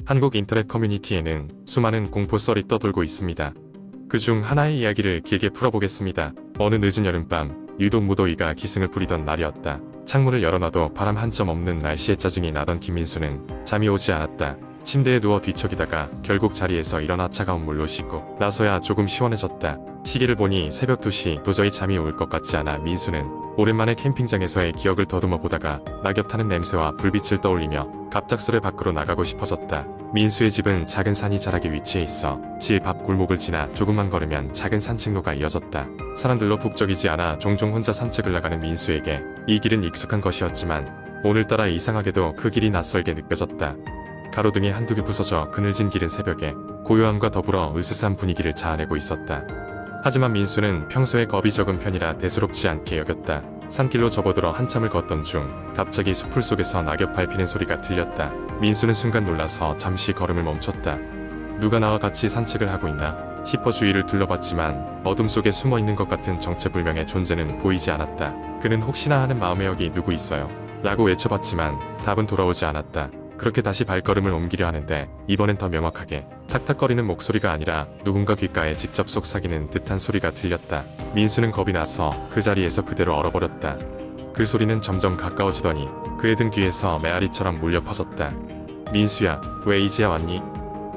한국 인터넷 커뮤니티에는 수많은 공포썰이 떠돌고 있습니다. 그중 하나의 이야기를 길게 풀어보겠습니다. 어느 늦은 여름밤, 유독 무더위가 기승을 부리던 날이었다. 창문을 열어놔도 바람 한 점 없는 날씨에 짜증이 나던 김민수는 잠이 오지 않았다. 침대에 누워 뒤척이다가 결국 자리에서 일어나 차가운 물로 씻고 나서야 조금 시원해졌다. 시계를 보니 새벽 2시. 도저히 잠이 올 것 같지 않아 민수는 오랜만에 캠핑장에서의 기억을 더듬어 보다가 낙엽 타는 냄새와 불빛을 떠올리며 갑작스레 밖으로 나가고 싶어졌다. 민수의 집은 작은 산이 자락에 위치해 있어 집 앞 골목을 지나 조금만 걸으면 작은 산책로가 이어졌다. 사람들로 북적이지 않아 종종 혼자 산책을 나가는 민수에게 이 길은 익숙한 것이었지만 오늘따라 이상하게도 그 길이 낯설게 느껴졌다. 가로등이 한두 개 부서져 그늘진 길은 새벽에 고요함과 더불어 으스스한 분위기를 자아내고 있었다. 하지만 민수는 평소에 겁이 적은 편이라 대수롭지 않게 여겼다. 산길로 접어들어 한참을 걷던 중 갑자기 숲풀 속에서 낙엽 밟히는 소리가 들렸다. 민수는 순간 놀라서 잠시 걸음을 멈췄다. 누가 나와 같이 산책을 하고 있나 싶어 주위를 둘러봤지만 어둠 속에 숨어있는 것 같은 정체불명의 존재는 보이지 않았다. 그는 혹시나 하는 마음에 여기 누구 있어요? 라고 외쳐봤지만 답은 돌아오지 않았다. 그렇게 다시 발걸음을 옮기려 하는데 이번엔 더 명확하게 탁탁거리는 목소리가 아니라 누군가 귓가에 직접 속삭이는 듯한 소리가 들렸다. 민수는 겁이 나서 그 자리에서 그대로 얼어버렸다. 그 소리는 점점 가까워지더니 그의 등 뒤에서 메아리처럼 울려 퍼졌다. 민수야, 왜 이제야 왔니?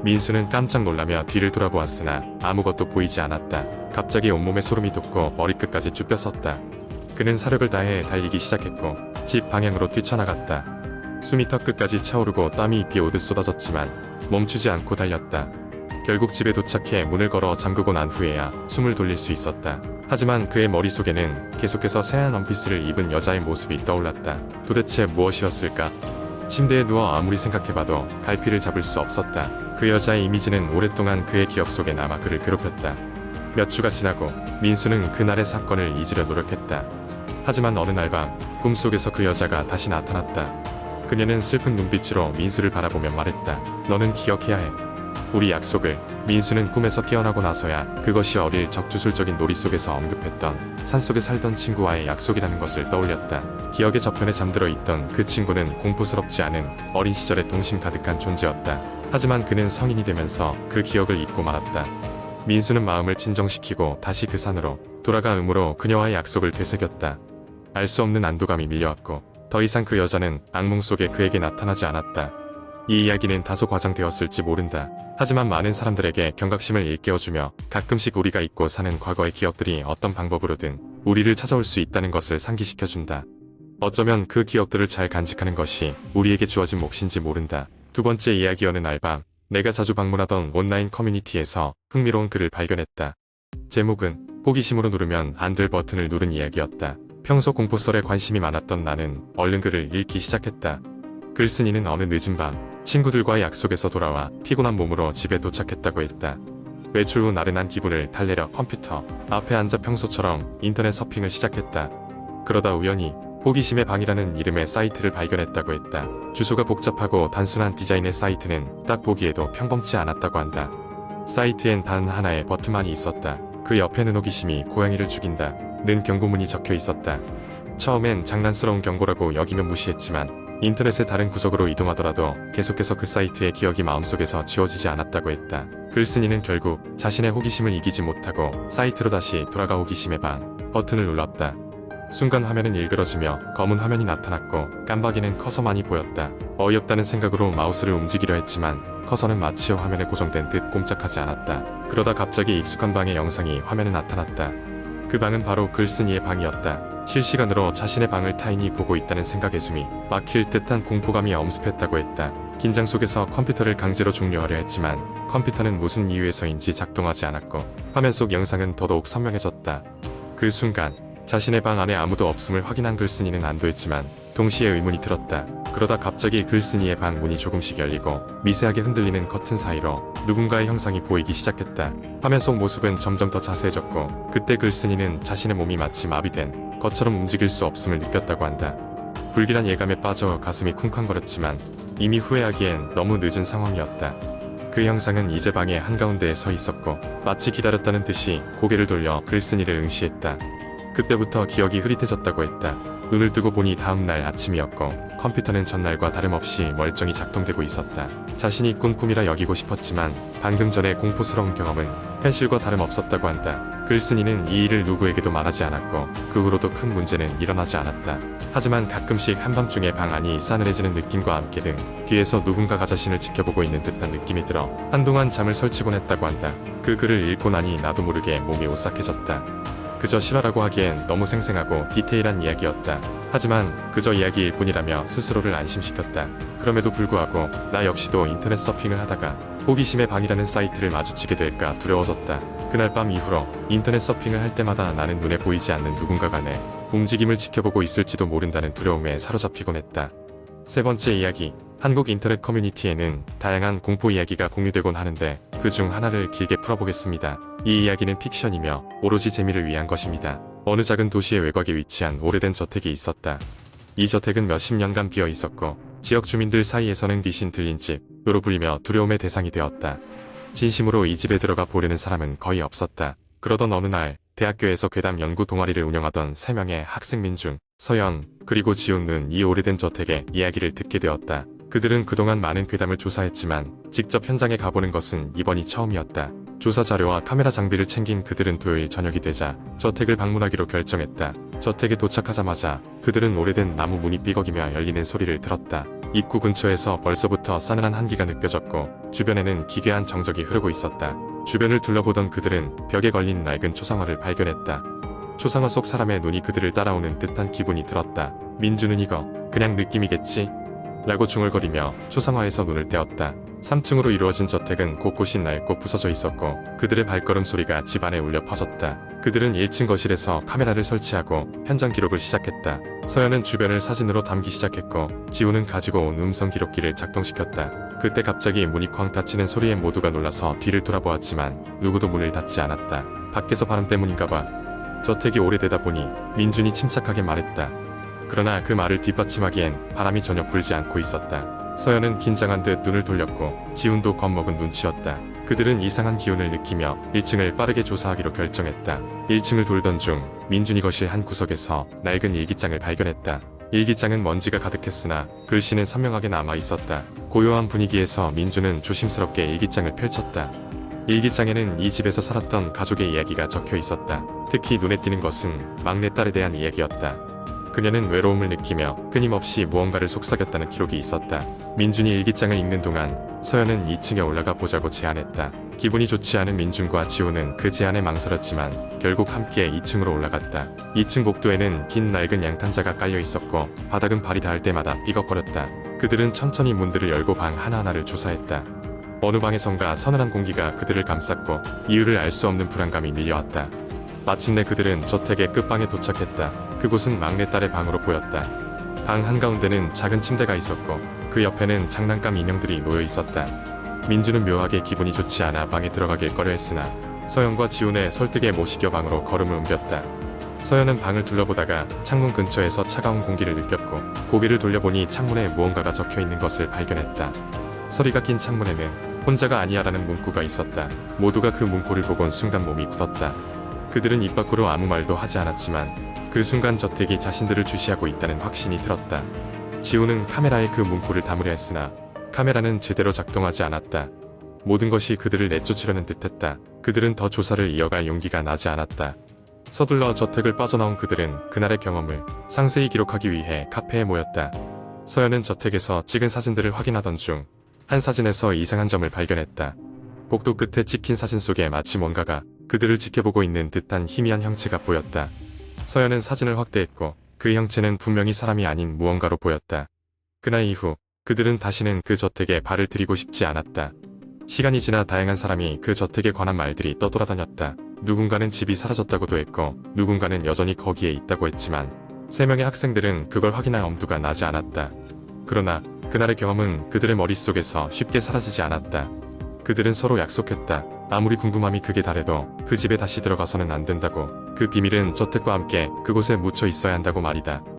민수는 깜짝 놀라며 뒤를 돌아보았으나 아무것도 보이지 않았다. 갑자기 온몸에 소름이 돋고 머리끝까지 쭈뼛섰다. 그는 사력을 다해 달리기 시작했고 집 방향으로 뛰쳐나갔다. 숨이 턱끝까지 차오르고 땀이 입이 오듯 쏟아졌지만 멈추지 않고 달렸다. 결국 집에 도착해 문을 걸어 잠그고 난 후에야 숨을 돌릴 수 있었다. 하지만 그의 머릿속에는 계속해서 새하얀 원피스를 입은 여자의 모습이 떠올랐다. 도대체 무엇이었을까? 침대에 누워 아무리 생각해봐도 갈피를 잡을 수 없었다. 그 여자의 이미지는 오랫동안 그의 기억 속에 남아 그를 괴롭혔다. 몇 주가 지나고 민수는 그날의 사건을 잊으려 노력했다. 하지만 어느 날 밤 꿈속에서 그 여자가 다시 나타났다. 그녀는 슬픈 눈빛으로 민수를 바라보며 말했다. 너는 기억해야 해. 우리 약속을. 민수는 꿈에서 깨어나고 나서야 그것이 어릴 적 주술적인 놀이 속에서 언급했던 산속에 살던 친구와의 약속이라는 것을 떠올렸다. 기억의 저편에 잠들어 있던 그 친구는 공포스럽지 않은 어린 시절의 동심 가득한 존재였다. 하지만 그는 성인이 되면서 그 기억을 잊고 말았다. 민수는 마음을 진정시키고 다시 그 산으로 돌아가 음으로 그녀와의 약속을 되새겼다. 알 수 없는 안도감이 밀려왔고 더 이상 그 여자는 악몽 속에 그에게 나타나지 않았다. 이 이야기는 다소 과장되었을지 모른다. 하지만 많은 사람들에게 경각심을 일깨워주며 가끔씩 우리가 잊고 사는 과거의 기억들이 어떤 방법으로든 우리를 찾아올 수 있다는 것을 상기시켜준다. 어쩌면 그 기억들을 잘 간직하는 것이 우리에게 주어진 몫인지 모른다. 두 번째 이야기. 어느 날 밤 내가 자주 방문하던 온라인 커뮤니티에서 흥미로운 글을 발견했다. 제목은 호기심으로 누르면 안 될 버튼을 누른 이야기였다. 평소 공포썰에 관심이 많았던 나는 얼른 글을 읽기 시작했다. 글쓴이는 어느 늦은 밤 친구들과의 약속에서 돌아와 피곤한 몸으로 집에 도착했다고 했다. 외출 후 나른한 기분을 달래려 컴퓨터 앞에 앉아 평소처럼 인터넷 서핑을 시작했다. 그러다 우연히 호기심의 방이라는 이름의 사이트를 발견했다고 했다. 주소가 복잡하고 단순한 디자인의 사이트는 딱 보기에도 평범치 않았다고 한다. 사이트엔 단 하나의 버튼만이 있었다. 그 옆에는 호기심이 고양이를 죽인다 는 경고문이 적혀 있었다. 처음엔 장난스러운 경고라고 여기며 무시했지만 인터넷의 다른 구석으로 이동하더라도 계속해서 그 사이트의 기억이 마음속에서 지워지지 않았다고 했다. 글쓴이는 결국 자신의 호기심을 이기지 못하고 사이트로 다시 돌아가 호기심의 방 버튼을 눌렀다. 순간 화면은 일그러지며 검은 화면이 나타났고 깜박이는 커서만이 보였다. 어이없다는 생각으로 마우스를 움직이려 했지만 커서는 마치 화면에 고정된 듯 꼼짝하지 않았다. 그러다 갑자기 익숙한 방의 영상이 화면에 나타났다. 그 방은 바로 글쓴이의 방이었다. 실시간으로 자신의 방을 타인이 보고 있다는 생각에 숨이 막힐 듯한 공포감이 엄습했다고 했다. 긴장 속에서 컴퓨터를 강제로 종료하려 했지만 컴퓨터는 무슨 이유에서인지 작동하지 않았고 화면 속 영상은 더더욱 선명해졌다. 그 순간 자신의 방 안에 아무도 없음을 확인한 글쓴이는 안도했지만 동시에 의문이 들었다. 그러다 갑자기 글쓴이의 방 문이 조금씩 열리고 미세하게 흔들리는 커튼 사이로 누군가의 형상이 보이기 시작했다. 화면 속 모습은 점점 더 자세해졌고 그때 글쓴이는 자신의 몸이 마치 마비된 것처럼 움직일 수 없음을 느꼈다고 한다. 불길한 예감에 빠져 가슴이 쿵쾅거렸지만 이미 후회하기엔 너무 늦은 상황이었다. 그 형상은 이제 방의 한가운데에 서 있었고 마치 기다렸다는 듯이 고개를 돌려 글쓴이를 응시했다. 그때부터 기억이 흐릿해졌다고 했다. 눈을 뜨고 보니 다음날 아침이었고 컴퓨터는 전날과 다름없이 멀쩡히 작동되고 있었다. 자신이 꾼 꿈이라 여기고 싶었지만 방금 전의 공포스러운 경험은 현실과 다름없었다고 한다. 글쓴이는 이 일을 누구에게도 말하지 않았고 그 후로도 큰 문제는 일어나지 않았다. 하지만 가끔씩 한밤중에 방 안이 싸늘해지는 느낌과 함께 등 뒤에서 누군가가 자신을 지켜보고 있는 듯한 느낌이 들어 한동안 잠을 설치곤 했다고 한다. 그 글을 읽고 나니 나도 모르게 몸이 오싹해졌다. 그저 실화라고 하기엔 너무 생생하고 디테일한 이야기였다. 하지만 그저 이야기일 뿐이라며 스스로를 안심시켰다. 그럼에도 불구하고 나 역시도 인터넷 서핑을 하다가 호기심의 방이라는 사이트를 마주치게 될까 두려워졌다. 그날 밤 이후로 인터넷 서핑을 할 때마다 나는 눈에 보이지 않는 누군가가 내 움직임을 지켜보고 있을지도 모른다는 두려움에 사로잡히곤 했다. 세 번째 이야기. 한국 인터넷 커뮤니티에는 다양한 공포 이야기가 공유되곤 하는데 그 중 하나를 길게 풀어보겠습니다. 이 이야기는 픽션이며 오로지 재미를 위한 것입니다. 어느 작은 도시의 외곽에 위치한 오래된 저택이 있었다. 이 저택은 몇십 년간 비어 있었고 지역 주민들 사이에서는 귀신 들린 집으로 불리며 두려움의 대상이 되었다. 진심으로 이 집에 들어가 보려는 사람은 거의 없었다. 그러던 어느 날 대학교에서 괴담 연구 동아리를 운영하던 3명의 학생민 중 서연 그리고 지훈은 이 오래된 저택의 이야기를 듣게 되었다. 그들은 그동안 많은 괴담을 조사했지만 직접 현장에 가보는 것은 이번이 처음이었다. 조사 자료와 카메라 장비를 챙긴 그들은 토요일 저녁이 되자 저택을 방문하기로 결정했다. 저택에 도착하자마자 그들은 오래된 나무 문이 삐걱이며 열리는 소리를 들었다. 입구 근처에서 벌써부터 싸늘한 한기가 느껴졌고 주변에는 기괴한 정적이 흐르고 있었다. 주변을 둘러보던 그들은 벽에 걸린 낡은 초상화를 발견했다. 초상화 속 사람의 눈이 그들을 따라오는 듯한 기분이 들었다. 민주는 이거 그냥 느낌이겠지? 라고 중얼거리며 초상화에서 눈을 떼었다. 3층으로 이루어진 저택은 곳곳이 낡고 부서져 있었고 그들의 발걸음 소리가 집안에 울려 퍼졌다. 그들은 1층 거실에서 카메라를 설치하고 현장 기록을 시작했다. 서연은 주변을 사진으로 담기 시작했고 지훈은 가지고 온 음성 기록기를 작동시켰다. 그때 갑자기 문이 쾅 닫히는 소리에 모두가 놀라서 뒤를 돌아보았지만 누구도 문을 닫지 않았다. 밖에서 바람 때문인가봐. 저택이 오래되다 보니 민준이 침착하게 말했다. 그러나 그 말을 뒷받침하기엔 바람이 전혀 불지 않고 있었다. 서연은 긴장한 듯 눈을 돌렸고 지훈도 겁먹은 눈치였다. 그들은 이상한 기운을 느끼며 1층을 빠르게 조사하기로 결정했다. 1층을 돌던 중 민준이 거실 한 구석에서 낡은 일기장을 발견했다. 일기장은 먼지가 가득했으나 글씨는 선명하게 남아 있었다. 고요한 분위기에서 민준은 조심스럽게 일기장을 펼쳤다. 일기장에는 이 집에서 살았던 가족의 이야기가 적혀 있었다. 특히 눈에 띄는 것은 막내딸에 대한 이야기였다. 그녀는 외로움을 느끼며 끊임없이 무언가를 속삭였다는 기록이 있었다. 민준이 일기장을 읽는 동안 서연은 2층에 올라가 보자고 제안했다. 기분이 좋지 않은 민준과 지호는 그 제안에 망설였지만 결국 함께 2층으로 올라갔다. 2층 복도에는 긴 낡은 양탄자가 깔려 있었고 바닥은 발이 닿을 때마다 삐걱거렸다. 그들은 천천히 문들을 열고 방 하나하나를 조사했다. 어느 방에선가 서늘한 공기가 그들을 감쌌고 이유를 알 수 없는 불안감이 밀려왔다. 마침내 그들은 저택의 끝방에 도착했다. 그곳은 막내딸의 방으로 보였다. 방 한가운데는 작은 침대가 있었고 그 옆에는 장난감 인형들이 놓여 있었다. 민주는 묘하게 기분이 좋지 않아 방에 들어가길 꺼려했으나 서연과 지훈의 설득에 못 이겨 방으로 걸음을 옮겼다. 서연은 방을 둘러보다가 창문 근처에서 차가운 공기를 느꼈고 고개를 돌려보니 창문에 무언가가 적혀 있는 것을 발견했다. 서리가 낀 창문에는 혼자가 아니야라는 문구가 있었다. 모두가 그 문구를 보곤 순간 몸이 굳었다. 그들은 입 밖으로 아무 말도 하지 않았지만 그 순간 저택이 자신들을 주시하고 있다는 확신이 들었다. 지훈은 카메라에 그 문구를 담으려 했으나 카메라는 제대로 작동하지 않았다. 모든 것이 그들을 내쫓으려는 듯했다. 그들은 더 조사를 이어갈 용기가 나지 않았다. 서둘러 저택을 빠져나온 그들은 그날의 경험을 상세히 기록하기 위해 카페에 모였다. 서연은 저택에서 찍은 사진들을 확인하던 중 한 사진에서 이상한 점을 발견했다. 복도 끝에 찍힌 사진 속에 마치 뭔가가 그들을 지켜보고 있는 듯한 희미한 형체가 보였다. 서연은 사진을 확대했고 그 형체는 분명히 사람이 아닌 무언가로 보였다. 그날 이후 그들은 다시는 그 저택에 발을 들이고 싶지 않았다. 시간이 지나 다양한 사람이 그 저택에 관한 말들이 떠돌아다녔다. 누군가는 집이 사라졌다고도 했고 누군가는 여전히 거기에 있다고 했지만 3명의 학생들은 그걸 확인할 엄두가 나지 않았다. 그러나 그날의 경험은 그들의 머릿속에서 쉽게 사라지지 않았다. 그들은 서로 약속했다. 아무리 궁금함이 극에 달해도 그 집에 다시 들어가서는 안 된다고. 그 비밀은 저택과 함께 그곳에 묻혀 있어야 한다고 말이다.